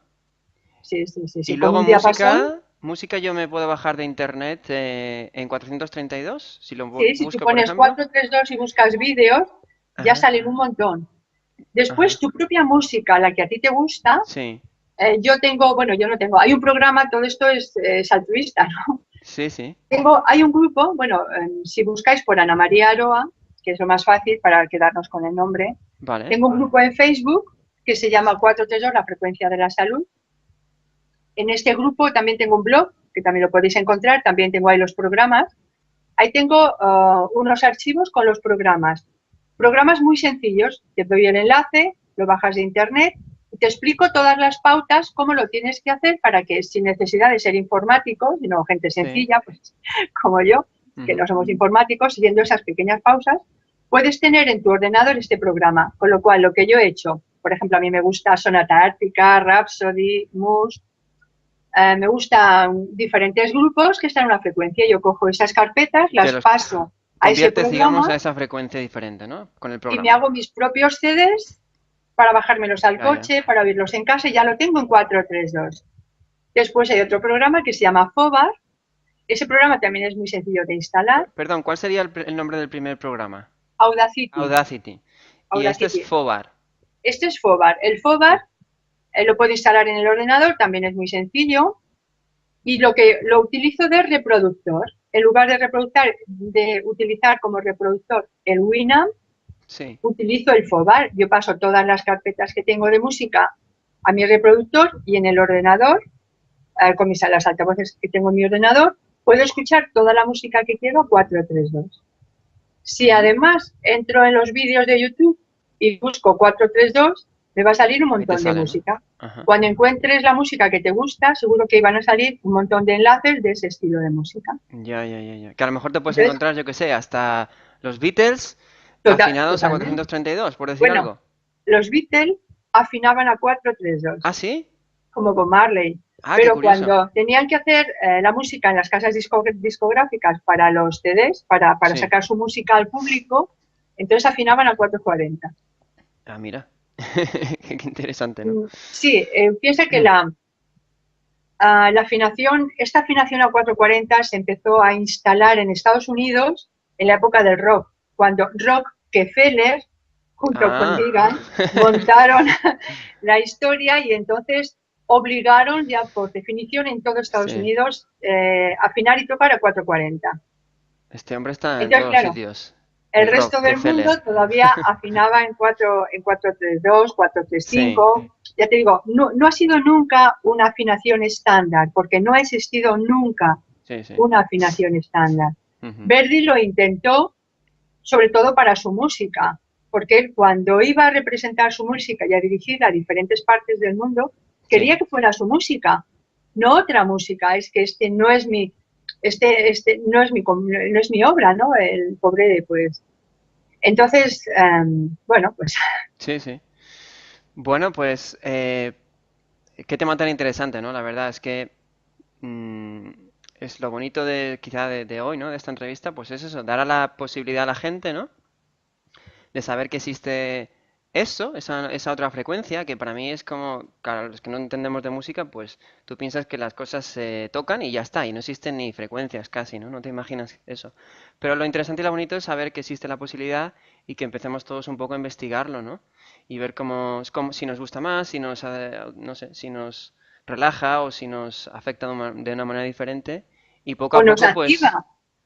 Sí, sí, sí, Y sí. Con luego un diapasón, música yo me puedo bajar de internet en 432, si lo sí, si tú busco, por pones ejemplo. 432 y buscas vídeos, ya Ajá, salen un montón. Después, ajá. tu propia música, la que a ti te gusta, Sí, yo tengo, bueno, yo no tengo, hay un programa, todo esto es altruista, ¿no? sí, sí. Hay un grupo, bueno, si buscáis por Ana María Aroa, que es lo más fácil para quedarnos con el nombre, Vale. tengo un grupo en Facebook que se llama 432, la frecuencia de la salud. En este grupo también tengo un blog, que también lo podéis encontrar, también tengo ahí los programas. Ahí tengo unos archivos con los programas. Programas muy sencillos. Te doy el enlace, lo bajas de internet y te explico todas las pautas, cómo lo tienes que hacer para que sin necesidad de ser informático, sino gente Sí. sencilla, pues como yo, que Ujú. no somos informáticos, siguiendo esas pequeñas pausas, puedes tener en tu ordenador este programa. Con lo cual, lo que yo he hecho, por ejemplo, a mí me gusta Sonata Ártica, Rhapsody, Muse, me gustan diferentes grupos que están en una frecuencia. Yo cojo esas carpetas, Te las los... paso a ese conviertes, digamos, a programa esa frecuencia diferente, ¿no? Con el y me programa. hago mis propios CDs para bajármelos al Ya, ya. coche, para oírlos en casa, y ya lo tengo en 432. Después hay otro programa que se llama Fobar. Ese programa también es muy sencillo de instalar. Perdón, ¿cuál sería el nombre del primer programa? Audacity. Audacity. Y este es Audacity. Fobar. Este es Fobar. El Sí. Fobar lo puedo instalar en el ordenador, también es muy sencillo. Y lo utilizo de reproductor. En lugar de utilizar como reproductor el Winamp, Sí. utilizo el Fobar. Yo paso todas las carpetas que tengo de música a mi reproductor y en el ordenador, con las altavoces que tengo en mi ordenador, puedo escuchar toda la música que quiero a 432. Si Ujú. además entro en los vídeos de YouTube y busco 432, me va a salir un Ahí te montón de sale, ¿no? música. Ajá. Cuando encuentres la música que te gusta, seguro que van a salir un montón de enlaces de ese estilo de música. Ya, ya, ya, ya. Que a lo mejor te puedes Entonces, encontrar, yo que sé, hasta los Beatles afinados a totalmente. 432, por decir Bueno, algo. los Beatles afinaban a 432, ¿Ah, sí? como Bob Marley, Ah, qué pero curioso. cuando tenían que hacer la música en las casas discográficas para los CDs, para Sí. sacar su música al público, entonces afinaban a 440. Ah, mira. Qué interesante, ¿no? Sí, piensa que esta afinación a 440 se empezó a instalar en Estados Unidos en la época del rock, cuando Rockefeller, junto con Ah. Reagan, montaron la historia y entonces obligaron ya por definición en todo Estados Sí. Unidos afinar y tocar a 440. Este hombre está en Entonces, todos los claro, sitios. el El resto del Rockefeller. mundo todavía afinaba en 432, Sí, 435. Ya te digo, no ha sido nunca una afinación estándar, porque no ha existido nunca sí, sí. una afinación estándar. Ujú. Verdi lo intentó, sobre todo para su música, porque él cuando iba a representar su música y a dirigirla a diferentes partes del mundo, Sí. quería que fuera su música, no otra música. Es que no es mi obra, ¿no? El pobre, pues. Entonces, bueno, pues Sí, sí. Bueno, pues qué tema tan interesante, ¿no? La verdad es que mm, es lo bonito de quizá de hoy, ¿no? De esta entrevista, pues es eso, dar a la posibilidad a la gente, ¿no? De saber que existe eso, esa otra frecuencia, que para mí es como, claro, los que no entendemos de música, pues tú piensas que las cosas se tocan y ya está, y no existen ni frecuencias casi, ¿no? No te imaginas eso. Pero lo interesante y lo bonito es saber que existe la posibilidad y que empecemos todos un poco a investigarlo, ¿no? Y ver cómo si nos gusta más, si nos, no sé, si nos relaja o si nos afecta de una manera diferente. Y poco o a nos poco, activa, pues,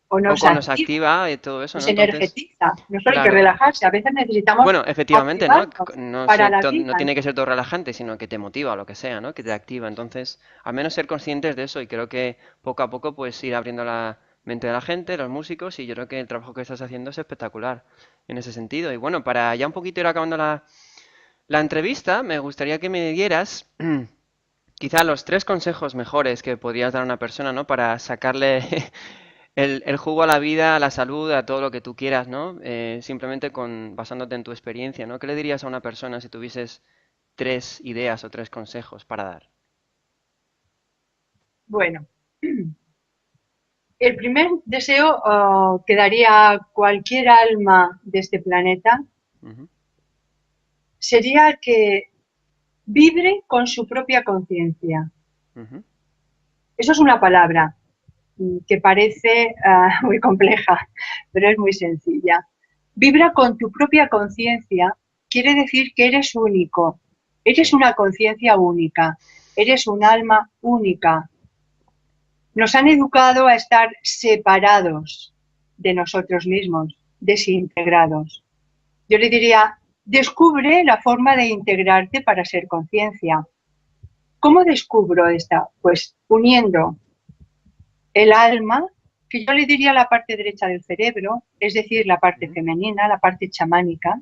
o nos poco nos activa, activa y todo eso, nos ¿no? Entonces, energetiza. No solo hay que claro, relajarse, a veces necesitamos bueno, efectivamente, ¿no? activarnos No, para la no vida. tiene que ser todo relajante, sino que te motiva o lo que sea, ¿no? Que te activa. Entonces, al menos ser conscientes de eso y creo que poco a poco pues ir abriendo la mente de la gente, los músicos y yo creo que el trabajo que estás haciendo es espectacular en ese sentido. Y bueno, para ya un poquito ir acabando la entrevista, me gustaría que me dieras quizá los tres consejos mejores que podrías dar a una persona, ¿no? Para sacarle el jugo a la vida, a la salud, a todo lo que tú quieras, ¿no? Simplemente basándote en tu experiencia, ¿no? ¿Qué le dirías a una persona si tuvieses tres ideas o tres consejos para dar? Bueno, el primer deseo que daría a cualquier alma de este planeta Ujú, sería que vibre con su propia conciencia. ujú, Eso es una palabra que parece muy compleja, pero es muy sencilla. Vibra con tu propia conciencia quiere decir que eres único, eres sí. una conciencia única, eres un alma única. Nos han educado a estar separados de nosotros mismos, desintegrados. Yo le diría, descubre la forma de integrarte para ser conciencia. ¿Cómo descubro esta? Pues uniendo el alma, que yo le diría la parte derecha del cerebro, es decir, la parte Ujú, femenina, la parte chamánica,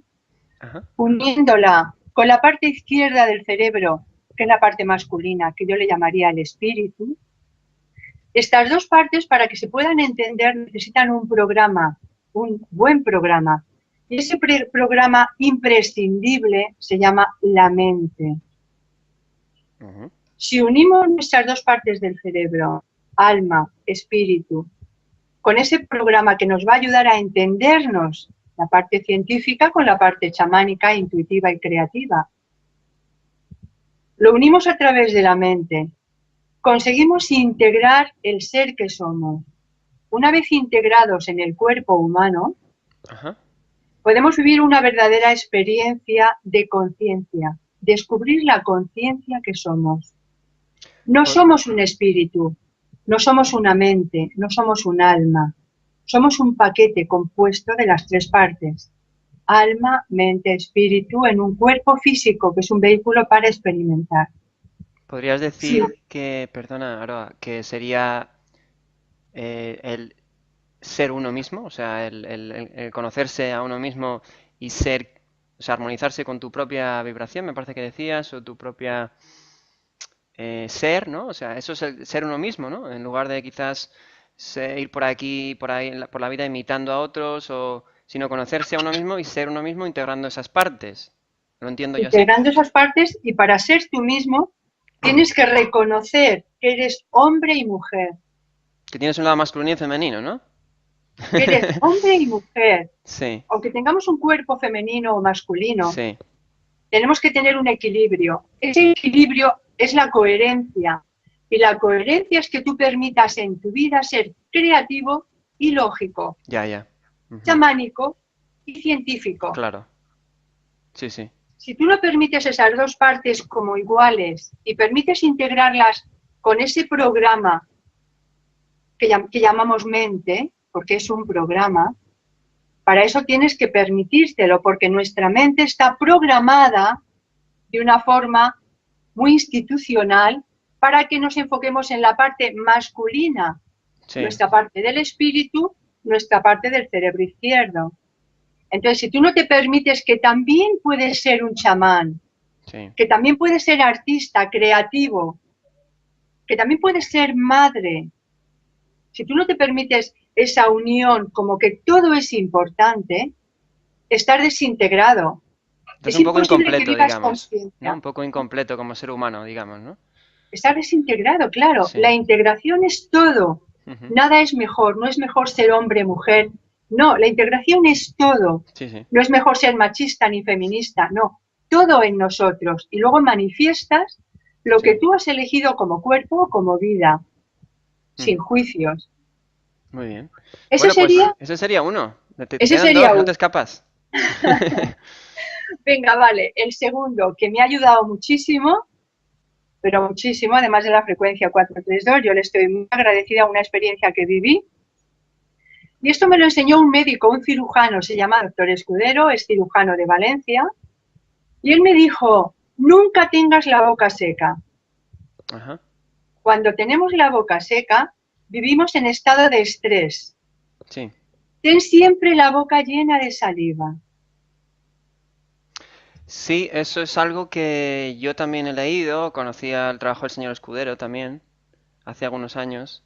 ajá, uniéndola con la parte izquierda del cerebro, que es la parte masculina, que yo le llamaría el espíritu. Estas dos partes, para que se puedan entender, necesitan un programa, un buen programa. Y ese programa imprescindible se llama la mente. ujú, Si unimos nuestras dos partes del cerebro, alma, espíritu, con ese programa que nos va a ayudar a entendernos la parte científica con la parte chamánica, intuitiva y creativa. Lo unimos a través de la mente. Conseguimos integrar el ser que somos. Una vez integrados en el cuerpo humano, Ajá. podemos vivir una verdadera experiencia de conciencia, descubrir la conciencia que somos. No somos un espíritu, no somos una mente, no somos un alma. Somos un paquete compuesto de las tres partes: alma, mente, espíritu, en un cuerpo físico, que es un vehículo para experimentar. ¿Podrías Sí, decir que, perdona, Aroa, que sería el ser uno mismo? O sea, el conocerse a uno mismo y ser, o sea, armonizarse con tu propia vibración, me parece que decías, o tu propia ser, ¿no? O sea, eso es el ser uno mismo, ¿no? En lugar de quizás ir por aquí, por ahí, por la vida imitando a otros, o sino conocerse a uno mismo y ser uno mismo integrando esas partes. ¿Lo entiendo yo así? integrando esas partes, y para ser tú mismo tienes que reconocer que eres hombre y mujer, Que tienes un lado masculino y femenino, ¿no? que eres hombre y mujer. Sí, Aunque tengamos un cuerpo femenino o masculino, sí, tenemos que tener un equilibrio. Ese equilibrio es la coherencia. Y la coherencia es que tú permitas en tu vida ser creativo y lógico, ya, ya. Ujú. chamánico y científico. Claro, sí, sí, Si tú no permites esas dos partes como iguales y permites integrarlas con ese programa que llamamos mente, porque es un programa, para eso tienes que permitírtelo, porque nuestra mente está programada de una forma muy institucional para que nos enfoquemos en la parte masculina, sí, nuestra parte del espíritu, nuestra parte del cerebro izquierdo. Entonces, si tú no te permites que también puedes ser un chamán, sí. que también puedes ser artista, creativo, que también puedes ser madre, si tú no te permites esa unión como que todo es importante, estás desintegrado. Estás Es un poco imposible que incompleto, vivas digamos, ¿no? conciencia. Un poco incompleto como ser humano, digamos, ¿no? Estar desintegrado, claro. La Sí. integración es todo. Ujú. Nada es mejor. No es mejor ser hombre, mujer. No, la integración es todo. Sí, sí, No es mejor ser machista ni feminista. No, todo en nosotros. Y luego manifiestas lo que sí. tú has elegido como cuerpo o como vida, sin Mm. juicios. Muy bien. Ese Bueno, pues sería, ese sería uno. Te ese quedan dos, sería no uno. te escapas. Venga, vale. El segundo, que me ha ayudado muchísimo, pero muchísimo, además de la frecuencia 432, yo le estoy muy agradecida a una experiencia que viví. Y esto me lo enseñó un médico, un cirujano, se llama doctor Escudero, es cirujano de Valencia, y él me dijo: nunca tengas la boca seca. Ajá. Cuando tenemos la boca seca, vivimos en estado de estrés. Sí. Ten siempre la boca llena de saliva. Sí, eso es algo que yo también he leído. Conocía el trabajo del señor Escudero también, hace algunos años.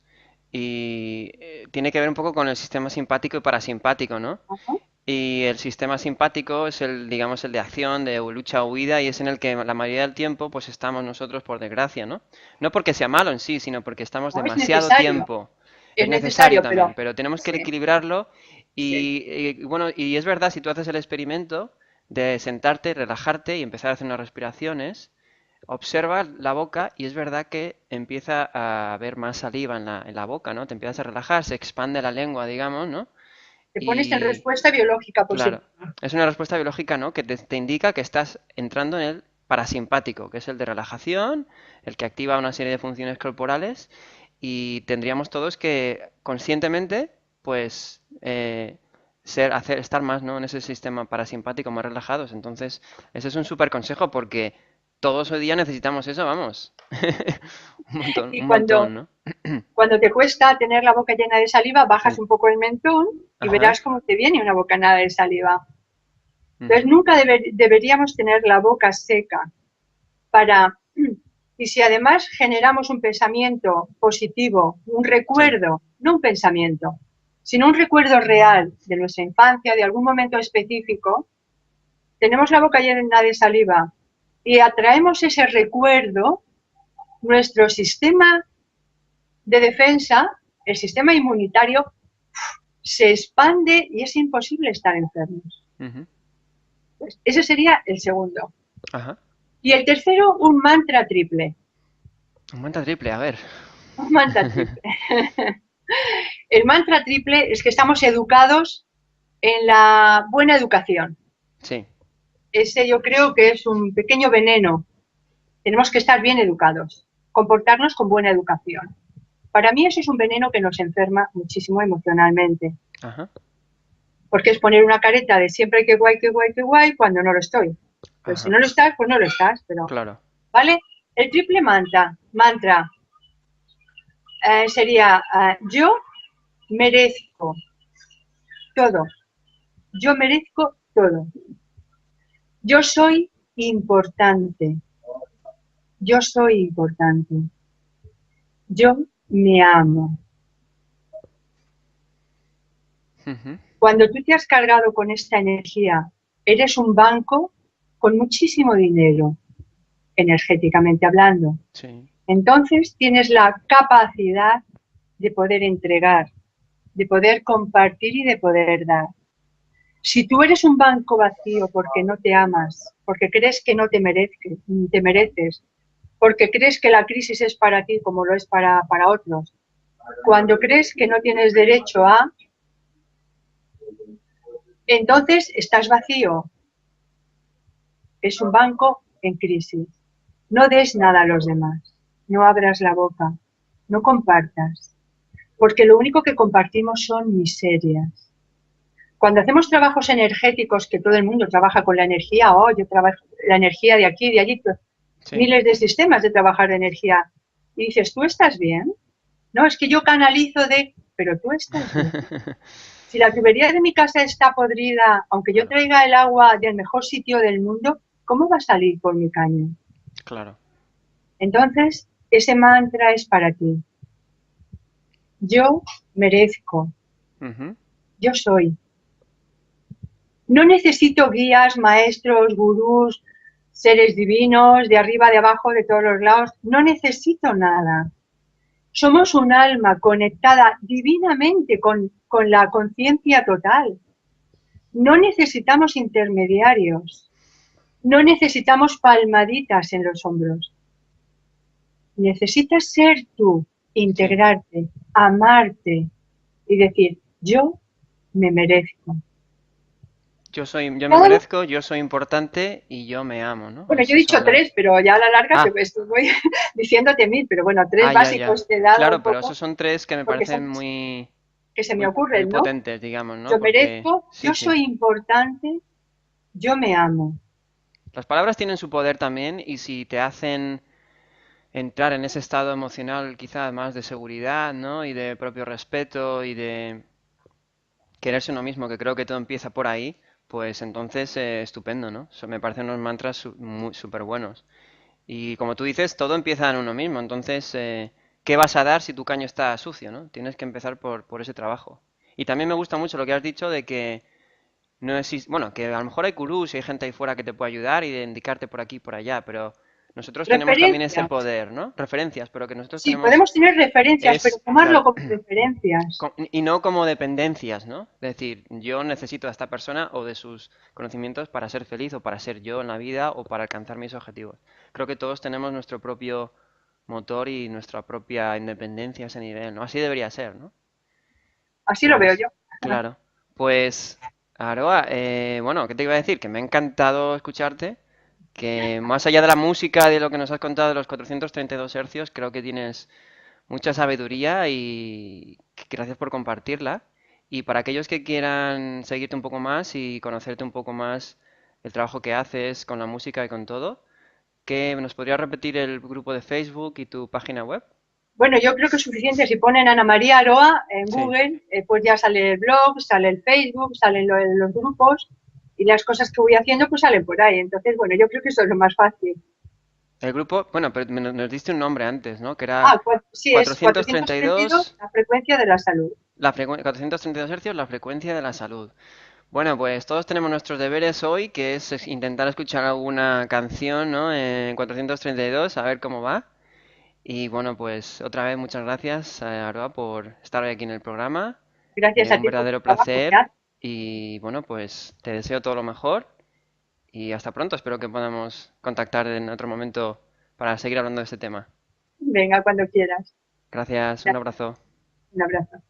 Y tiene que ver un poco con el sistema simpático y parasimpático, ¿no? Ajá. Y el sistema simpático es el, digamos, el de acción, de lucha o huida, y es en el que la mayoría del tiempo, pues estamos nosotros, por desgracia, ¿no? No porque sea malo en sí, sino porque estamos No, demasiado tiempo. Es es necesario necesario, pero también, pero tenemos que sí, equilibrarlo. sí. Y bueno, y es verdad, si tú haces el experimento de sentarte, relajarte y empezar a hacer unas respiraciones, observa la boca y es verdad que empieza a haber más saliva en la boca, ¿no? Te empiezas a relajar, se expande la lengua, digamos, ¿no? Te pones en Y respuesta biológica claro, positiva. es una respuesta biológica, ¿no? Que te indica que estás entrando en el parasimpático, que es el de relajación, el que activa una serie de funciones corporales y tendríamos todos que conscientemente, pues, estar más, ¿no? En ese sistema parasimpático, más relajados. Entonces, ese es un súper consejo porque todos hoy día necesitamos eso, vamos. Y Un montón, ¿no? cuando te cuesta tener la boca llena de saliva, bajas Sí. un poco el mentón y Ajá. verás cómo te viene una bocanada de saliva. Entonces, Ujú. nunca deberíamos tener la boca seca para... Y si además generamos un pensamiento positivo, un Sí. recuerdo, no un pensamiento, sino un recuerdo real de nuestra infancia, de algún momento específico, tenemos la boca llena de saliva y atraemos ese recuerdo, nuestro sistema de defensa, el sistema inmunitario, se expande y es imposible estar enfermos. Ujú. Pues ese sería el segundo. Ajá. Y el tercero, un mantra triple. Un mantra triple, a ver. Un mantra triple. El mantra triple es que estamos educados en la buena educación. Sí. Ese yo creo que es un pequeño veneno. Tenemos que estar bien educados, comportarnos con buena educación. Para mí eso es un veneno que nos enferma muchísimo emocionalmente, Ajá. porque es poner una careta de siempre que guay, que guay, que guay, cuando no lo estoy. Pues si Ajá. no lo estás, pues no lo estás, pero, Claro. ¿vale? El triple mantra sería yo merezco todo, yo merezco todo, yo soy importante, yo soy importante, yo me amo. Ujú. Cuando tú te has cargado con esta energía, eres un banco con muchísimo dinero, energéticamente hablando. Sí. Entonces tienes la capacidad de poder entregar, de poder compartir y de poder dar. Si tú eres un banco vacío porque no te amas, porque crees que no te mereces, porque crees que la crisis es para ti como lo es para otros, cuando crees que no tienes derecho a, entonces estás vacío. Es un banco en crisis. No des nada a los demás, no abras la boca, no compartas, porque lo único que compartimos son miserias. Cuando hacemos trabajos energéticos, que todo el mundo trabaja con la energía, oh, yo trabajo la energía de aquí, de allí, Sí. miles de sistemas de trabajar de energía, y dices, ¿tú estás bien? No, es que yo canalizo de, pero tú estás bien. Si la tubería de mi casa está podrida, aunque yo Claro. traiga el agua del mejor sitio del mundo, ¿cómo va a salir por mi caño? Claro. Entonces, ese mantra es para ti. Yo merezco, Ujú. yo soy. No necesito guías, maestros, gurús, seres divinos, de arriba, de abajo, de todos los lados. No necesito nada. Somos un alma conectada divinamente con la conciencia total. No necesitamos intermediarios. No necesitamos palmaditas en los hombros. Necesitas ser tú, Sí. integrarte, amarte y decir, yo me merezco. Yo me Todo, merezco, yo soy importante y yo me amo, ¿no? bueno, yo he Esas dicho son las... tres, pero ya a la larga te Ah, estoy diciéndote mil, pero bueno, tres ya, ya. básicos te he dado un Claro, pero esos poco son tres que me porque son parecen muy, que se me muy, muy ocurren, ¿no? potentes, digamos, ¿no? Yo Porque merezco, sí, yo sí. soy importante, yo me amo. Las palabras tienen su poder también y si te hacen entrar en ese estado emocional quizás más de seguridad, ¿no? Y de propio respeto y de quererse uno mismo, que creo que todo empieza por ahí, pues entonces estupendo, ¿no? Eso me parecen unos mantras súper buenos. Y como tú dices, todo empieza en uno mismo, entonces, ¿qué vas a dar si tu caño está sucio, ¿no? Tienes que empezar por ese trabajo. Y también me gusta mucho lo que has dicho de que no existe, bueno, que a lo mejor hay gurús y hay gente ahí fuera que te puede ayudar y de indicarte por aquí y por allá, pero nosotros tenemos también ese Referencias. poder, ¿no? Referencias, pero que nosotros Sí, tenemos podemos tener referencias, pero es, tomarlo claro, como referencias. y no como dependencias, ¿no? Es decir, yo necesito a esta persona o de sus conocimientos para ser feliz o para ser yo en la vida o para alcanzar mis objetivos. Creo que todos tenemos nuestro propio motor y nuestra propia independencia a ese nivel, ¿no? Así debería ser, ¿no? Así lo veo Pues, yo. claro. Pues, Aroa, bueno, ¿qué te iba a decir? Que me ha encantado escucharte, que más allá de la música, de lo que nos has contado de los 432 hercios, creo que tienes mucha sabiduría y gracias por compartirla. Y para aquellos que quieran seguirte un poco más y conocerte un poco más el trabajo que haces con la música y con todo, ¿qué nos podrías repetir el grupo de Facebook y tu página web? Bueno, yo creo que es suficiente si ponen Ana María Aroa en Sí. Google, pues ya sale el blog, sale el Facebook, salen los grupos y las cosas que voy haciendo pues salen por ahí. Entonces, bueno, yo creo que eso es lo más fácil. El grupo, bueno, pero nos diste un nombre antes, ¿no? Que era Ah, sí, es 432, 432, la frecuencia de la salud. 432 hercios, la frecuencia de la salud. Bueno, pues todos tenemos nuestros deberes hoy, que es intentar escuchar alguna canción, ¿no? En 432, a ver cómo va. Y bueno, pues otra vez muchas gracias, Aroa, por estar hoy aquí en el programa. Gracias a Un ti por tu verdadero trabajo que placer haces. y bueno, pues te deseo todo lo mejor y hasta pronto. Espero que podamos contactar en otro momento para seguir hablando de este tema. Venga, cuando quieras. Gracias, un Gracias. abrazo. Un abrazo.